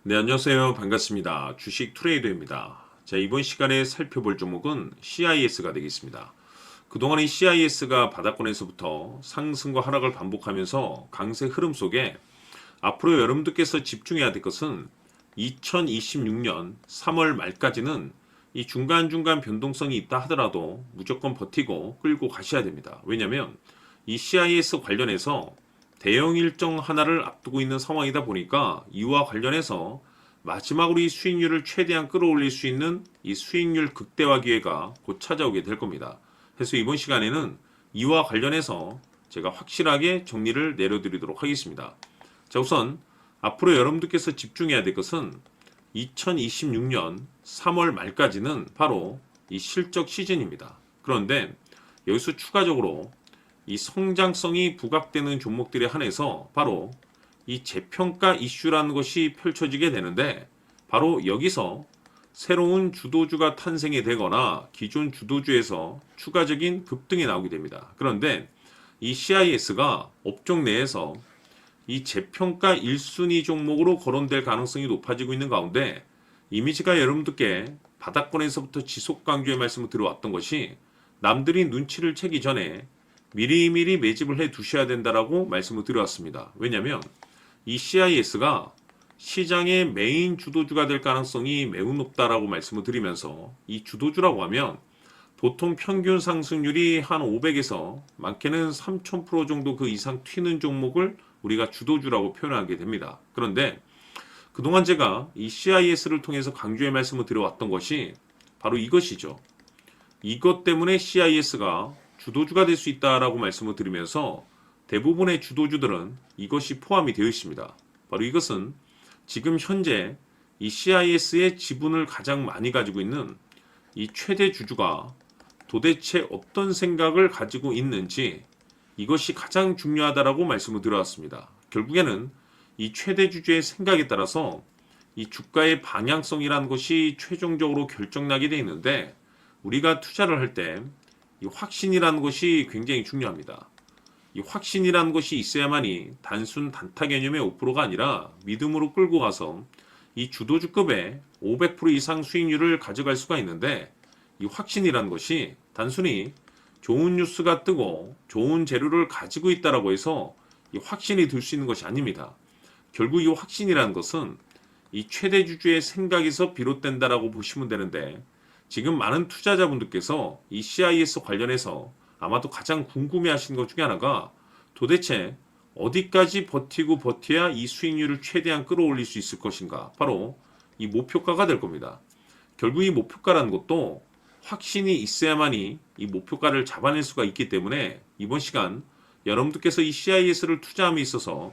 네, 안녕하세요. 반갑습니다. 주식 트레이더입니다. 자, 이번 시간에 살펴볼 종목은 CIS가 되겠습니다. 그동안 이 CIS가 바닥권에서부터 상승과 하락을 반복하면서 강세 흐름 속에 앞으로 여러분들께서 집중해야 될 것은 2026년 3월 말까지는 이 중간중간 변동성이 있다 하더라도 무조건 버티고 끌고 가셔야 됩니다. 왜냐하면 이 CIS 관련해서 대형 일정 하나를 앞두고 있는 상황이다 보니까 이와 관련해서 마지막으로 이 수익률을 최대한 끌어올릴 수 있는 이 수익률 극대화 기회가 곧 찾아오게 될 겁니다. 그래서 이번 시간에는 이와 관련해서 제가 확실하게 정리를 내려드리도록 하겠습니다. 자, 우선 앞으로 여러분들께서 집중해야 될 것은 2026년 3월 말까지는 바로 이 실적 시즌입니다. 그런데 여기서 추가적으로 이 성장성이 부각되는 종목들에 한해서 바로 이 재평가 이슈라는 것이 펼쳐지게 되는데, 바로 여기서 새로운 주도주가 탄생이 되거나 기존 주도주에서 추가적인 급등이 나오게 됩니다. 그런데 이 CIS가 업종 내에서 이 재평가 1순위 종목으로 거론될 가능성이 높아지고 있는 가운데, 이미지가 여러분들께 바닥권에서부터 지속 강조의 말씀을 드려왔던 것이 남들이 눈치를 채기 전에 미리미리 매집을 해 두셔야 된다라고 말씀을 드려왔습니다. 왜냐하면 이 CIS가 시장의 메인 주도주가 될 가능성이 매우 높다라고 말씀을 드리면서, 이 주도주라고 하면 보통 평균 상승률이 한 500에서 많게는 3000% 정도 그 이상 튀는 종목을 우리가 주도주라고 표현하게 됩니다. 그런데 그동안 제가 이 CIS를 통해서 강조의 말씀을 드려왔던 것이 바로 이것이죠. 이것 때문에 CIS가 주도주가 될 수 있다라고 말씀을 드리면서 대부분의 주도주들은 이것이 포함이 되어 있습니다. 바로 이것은 지금 현재 이 CIS의 지분을 가장 많이 가지고 있는 이 최대 주주가 도대체 어떤 생각을 가지고 있는지, 이것이 가장 중요하다라고 말씀을 드려왔습니다. 결국에는 이 최대 주주의 생각에 따라서 이 주가의 방향성이라는 것이 최종적으로 결정나게 되어 있는데, 우리가 투자를 할 때 이 확신이라는 것이 굉장히 중요합니다. 이 확신이라는 것이 있어야만이 단순 단타 개념의 5%가 아니라 믿음으로 끌고 가서 이 주도주급의 500% 이상 수익률을 가져갈 수가 있는데, 이 확신이라는 것이 단순히 좋은 뉴스가 뜨고 좋은 재료를 가지고 있다라고 해서 이 확신이 들 수 있는 것이 아닙니다. 결국 이 확신이라는 것은 이 최대 주주의 생각에서 비롯된다라고 보시면 되는데, 지금 많은 투자자분들께서 이 CIS 관련해서 아마도 가장 궁금해하시는 것 중에 하나가 도대체 어디까지 버티고 버텨야 이 수익률을 최대한 끌어올릴 수 있을 것인가, 바로 이 목표가가 될 겁니다. 결국 이 목표가라는 것도 확신이 있어야만이 이 목표가를 잡아낼 수가 있기 때문에 이번 시간 여러분들께서 이 CIS를 투자함에 있어서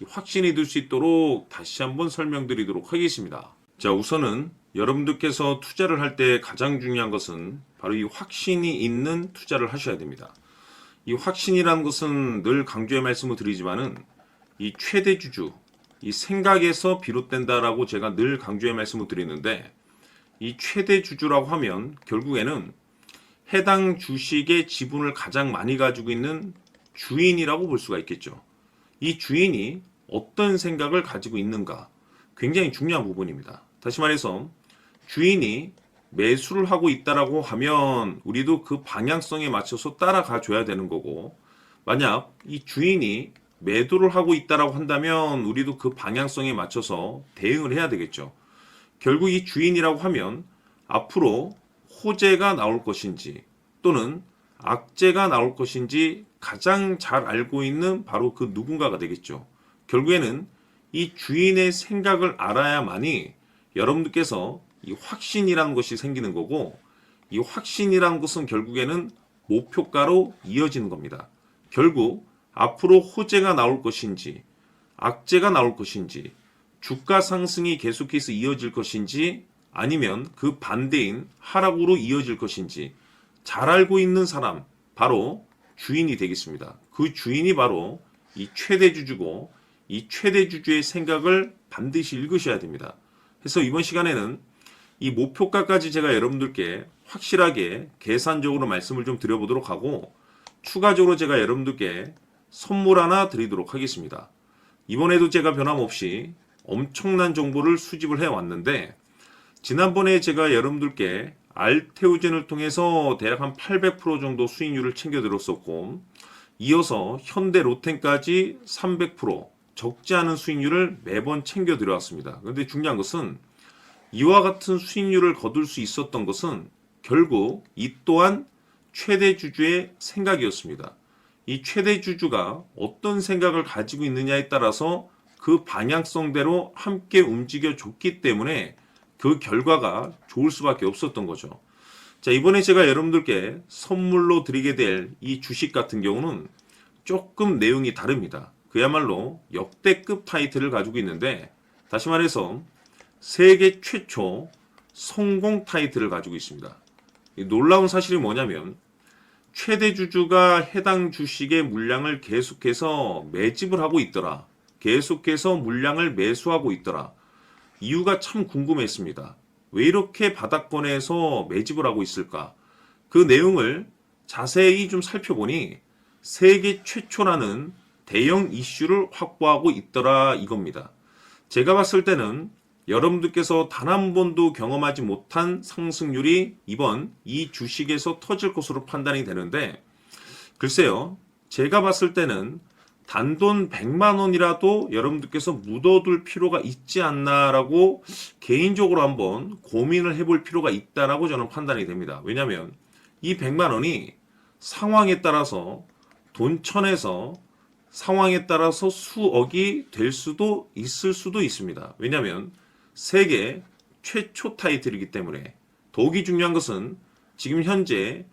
확신이 들 수 있도록 다시 한번 설명드리도록 하겠습니다. 자, 우선은 여러분들께서 투자를 할 때 가장 중요한 것은 바로 이 확신이 있는 투자를 하셔야 됩니다. 이 확신이라는 것은 늘 강조의 말씀을 드리지만은 이 최대 주주, 이 생각에서 비롯된다라고 제가 늘 강조의 말씀을 드리는데, 이 최대 주주라고 하면 결국에는 해당 주식의 지분을 가장 많이 가지고 있는 주인이라고 볼 수가 있겠죠. 이 주인이 어떤 생각을 가지고 있는가, 굉장히 중요한 부분입니다. 다시 말해서 주인이 매수를 하고 있다라고 하면 우리도 그 방향성에 맞춰서 따라가 줘야 되는 거고, 만약 이 주인이 매도를 하고 있다라고 한다면 우리도 그 방향성에 맞춰서 대응을 해야 되겠죠. 결국 이 주인이라고 하면 앞으로 호재가 나올 것인지 또는 악재가 나올 것인지 가장 잘 알고 있는 바로 그 누군가가 되겠죠. 결국에는 이 주인의 생각을 알아야만이 여러분들께서 이 확신이라는 것이 생기는 거고, 이 확신이라는 것은 결국에는 목표가로 이어지는 겁니다. 결국 앞으로 호재가 나올 것인지 악재가 나올 것인지, 주가 상승이 계속해서 이어질 것인지 아니면 그 반대인 하락으로 이어질 것인지 잘 알고 있는 사람, 바로 주인이 되겠습니다. 그 주인이 바로 이 최대 주주고, 이 최대 주주의 생각을 반드시 읽으셔야 됩니다. 그래서 이번 시간에는 이 목표가까지 제가 여러분들께 확실하게 계산적으로 말씀을 좀 드려보도록 하고, 추가적으로 제가 여러분들께 선물 하나 드리도록 하겠습니다. 이번에도 제가 변함없이 엄청난 정보를 수집을 해왔는데, 지난번에 제가 여러분들께 알테오젠을 통해서 대략 한 800% 정도 수익률을 챙겨드렸었고, 이어서 현대 로템까지 300% 적지 않은 수익률을 매번 챙겨드려왔습니다. 그런데 중요한 것은 이와 같은 수익률을 거둘 수 있었던 것은 결국 이 또한 최대 주주의 생각이었습니다. 이 최대 주주가 어떤 생각을 가지고 있느냐에 따라서 그 방향성대로 함께 움직여 줬기 때문에 그 결과가 좋을 수밖에 없었던 거죠. 자, 이번에 제가 여러분들께 선물로 드리게 될 이 주식 같은 경우는 조금 내용이 다릅니다. 그야말로 역대급 타이틀을 가지고 있는데, 다시 말해서 세계 최초 성공 타이틀을 가지고 있습니다. 이 놀라운 사실이 뭐냐면 최대 주주가 해당 주식의 물량을 계속해서 매집을 하고 있더라. 계속해서 물량을 매수하고 있더라. 이유가 참 궁금했습니다. 왜 이렇게 바닥권에서 매집을 하고 있을까? 그 내용을 자세히 좀 살펴보니 세계 최초라는 대형 이슈를 확보하고 있더라 이겁니다. 제가 봤을 때는 여러분들께서 단 한 번도 경험하지 못한 상승률이 이번 이 주식에서 터질 것으로 판단이 되는데, 글쎄요, 제가 봤을 때는 단돈 100만 원이라도 여러분들께서 묻어둘 필요가 있지 않나라고 개인적으로 한번 고민을 해볼 필요가 있다라고 저는 판단이 됩니다. 왜냐하면 이 100만 원이 상황에 따라서 돈천에서 상황에 따라서 수억이 될 수도 있을 수도 있습니다. 왜냐하면 세계 최초 타이틀이기 때문에. 더욱이 중요한 것은 지금 현재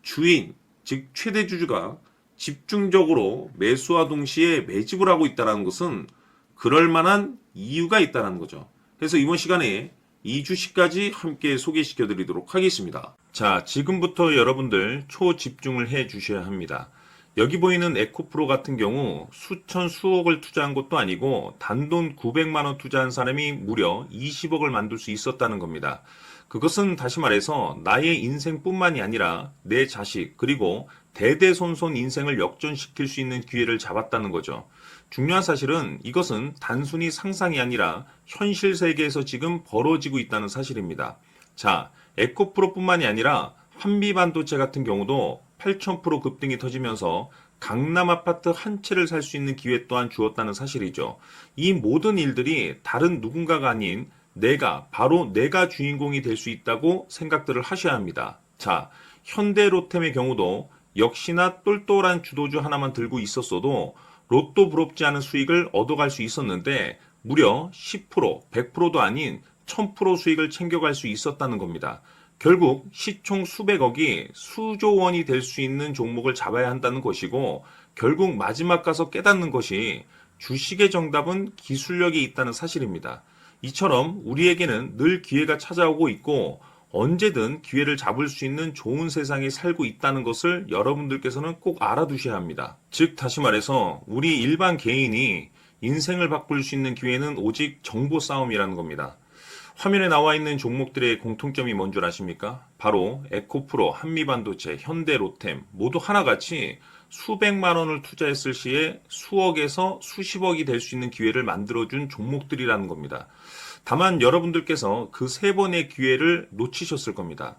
주인, 즉 최대 주주가 집중적으로 매수와 동시에 매집을 하고 있다는 것은 그럴 만한 이유가 있다는 거죠. 그래서 이번 시간에 이 주식까지 함께 소개시켜 드리도록 하겠습니다. 자, 지금부터 여러분들 초집중을 해 주셔야 합니다. 여기 보이는 에코프로 같은 경우 수천 수억을 투자한 것도 아니고 단돈 900만 원 투자한 사람이 무려 20억을 만들 수 있었다는 겁니다. 그것은 다시 말해서 나의 인생뿐만이 아니라 내 자식 그리고 대대손손 인생을 역전시킬 수 있는 기회를 잡았다는 거죠. 중요한 사실은 이것은 단순히 상상이 아니라 현실 세계에서 지금 벌어지고 있다는 사실입니다. 자, 에코프로뿐만이 아니라 한미반도체 같은 경우도 8,000% 급등이 터지면서 강남 아파트 한 채를 살 수 있는 기회 또한 주었다는 사실이죠. 이 모든 일들이 다른 누군가가 아닌 바로 내가 주인공이 될 수 있다고 생각들을 하셔야 합니다. 자, 현대로템의 경우도 역시나 똘똘한 주도주 하나만 들고 있었어도 로또 부럽지 않은 수익을 얻어갈 수 있었는데 무려 10%, 100%도 아닌 1000% 수익을 챙겨갈 수 있었다는 겁니다. 결국 시총 수백억이 수조 원이 될 수 있는 종목을 잡아야 한다는 것이고, 결국 마지막 가서 깨닫는 것이 주식의 정답은 기술력이 있다는 사실입니다. 이처럼 우리에게는 늘 기회가 찾아오고 있고 언제든 기회를 잡을 수 있는 좋은 세상에 살고 있다는 것을 여러분들께서는 꼭 알아두셔야 합니다. 즉 다시 말해서 우리 일반 개인이 인생을 바꿀 수 있는 기회는 오직 정보 싸움이라는 겁니다. 화면에 나와 있는 종목들의 공통점이 뭔 줄 아십니까? 바로 에코프로, 한미반도체, 현대로템 모두 하나같이 수백만 원을 투자했을 시에 수억에서 수십억이 될 수 있는 기회를 만들어준 종목들이라는 겁니다. 다만 여러분들께서 그 세 번의 기회를 놓치셨을 겁니다.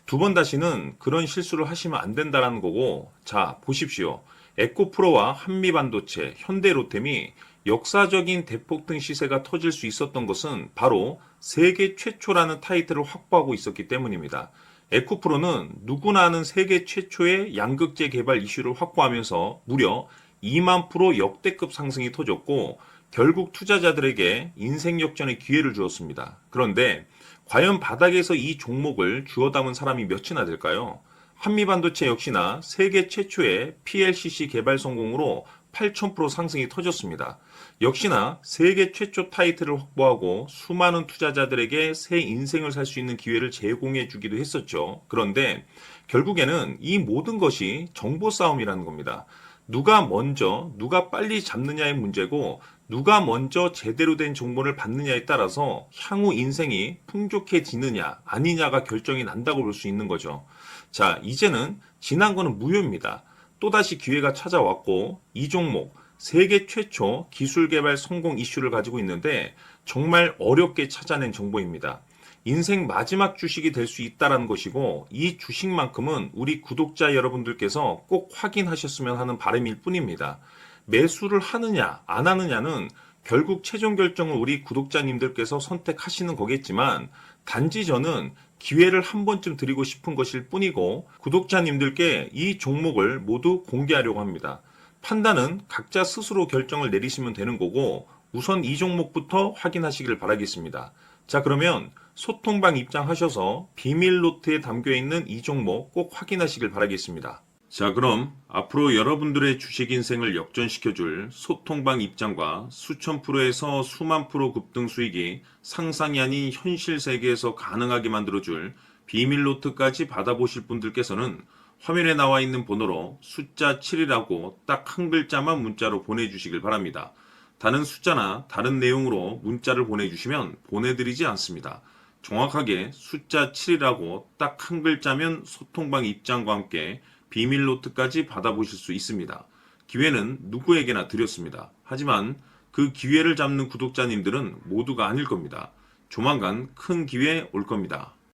두 번 다시는 그런 실수를 하시면 안 된다는 거고, 자 보십시오. 에코프로와 한미반도체, 현대로템이 역사적인 대폭등 시세가 터질 수 있었던 것은 바로 세계 최초라는 타이틀을 확보하고 있었기 때문입니다. 에코프로는 누구나 아는 세계 최초의 양극재 개발 이슈를 확보하면서 무려 2만 프로 역대급 상승이 터졌고 결국 투자자들에게 인생 역전의 기회를 주었습니다. 그런데 과연 바닥에서 이 종목을 주워 담은 사람이 몇이나 될까요? 한미반도체 역시나 세계 최초의 PLCC 개발 성공으로 8,000% 상승이 터졌습니다. 역시나 세계 최초 타이틀을 확보하고 수많은 투자자들에게 새 인생을 살 수 있는 기회를 제공해 주기도 했었죠. 그런데 결국에는 이 모든 것이 정보 싸움이라는 겁니다. 누가 먼저, 누가 빨리 잡느냐의 문제고 누가 먼저 제대로 된 정보를 받느냐에 따라서 향후 인생이 풍족해지느냐 아니냐가 결정이 난다고 볼 수 있는 거죠. 자, 이제는 지난 거는 무효입니다. 또다시 기회가 찾아왔고 이 종목 세계 최초 기술 개발 성공 이슈를 가지고 있는데 정말 어렵게 찾아낸 정보입니다. 인생 마지막 주식이 될 수 있다는 것이고 이 주식만큼은 우리 구독자 여러분들께서 꼭 확인하셨으면 하는 바람일 뿐입니다. 매수를 하느냐 안 하느냐는 결국 최종 결정을 우리 구독자님들께서 선택하시는 거겠지만 단지 저는 기회를 한 번쯤 드리고 싶은 것일 뿐이고 구독자님들께 이 종목을 모두 공개하려고 합니다. 판단은 각자 스스로 결정을 내리시면 되는 거고 우선 이 종목부터 확인하시길 바라겠습니다. 자, 그러면 소통방 입장하셔서 비밀 노트에 담겨 있는 이 종목 꼭 확인하시길 바라겠습니다. 자, 그럼 앞으로 여러분들의 주식 인생을 역전시켜줄 소통방 입장과 수천 프로에서 수만 프로 급등 수익이 상상이 아닌 현실 세계에서 가능하게 만들어줄 비밀 노트까지 받아보실 분들께서는 화면에 나와 있는 번호로 숫자 7이라고 딱 한 글자만 문자로 보내주시길 바랍니다. 다른 숫자나 다른 내용으로 문자를 보내주시면 보내드리지 않습니다. 정확하게 숫자 7이라고 딱 한 글자면 소통방 입장과 함께 비밀 노트까지 받아보실 수 있습니다. 기회는 누구에게나 드렸습니다. 하지만 그 기회를 잡는 구독자님들은 모두가 아닐 겁니다. 조만간 큰 기회 올 겁니다.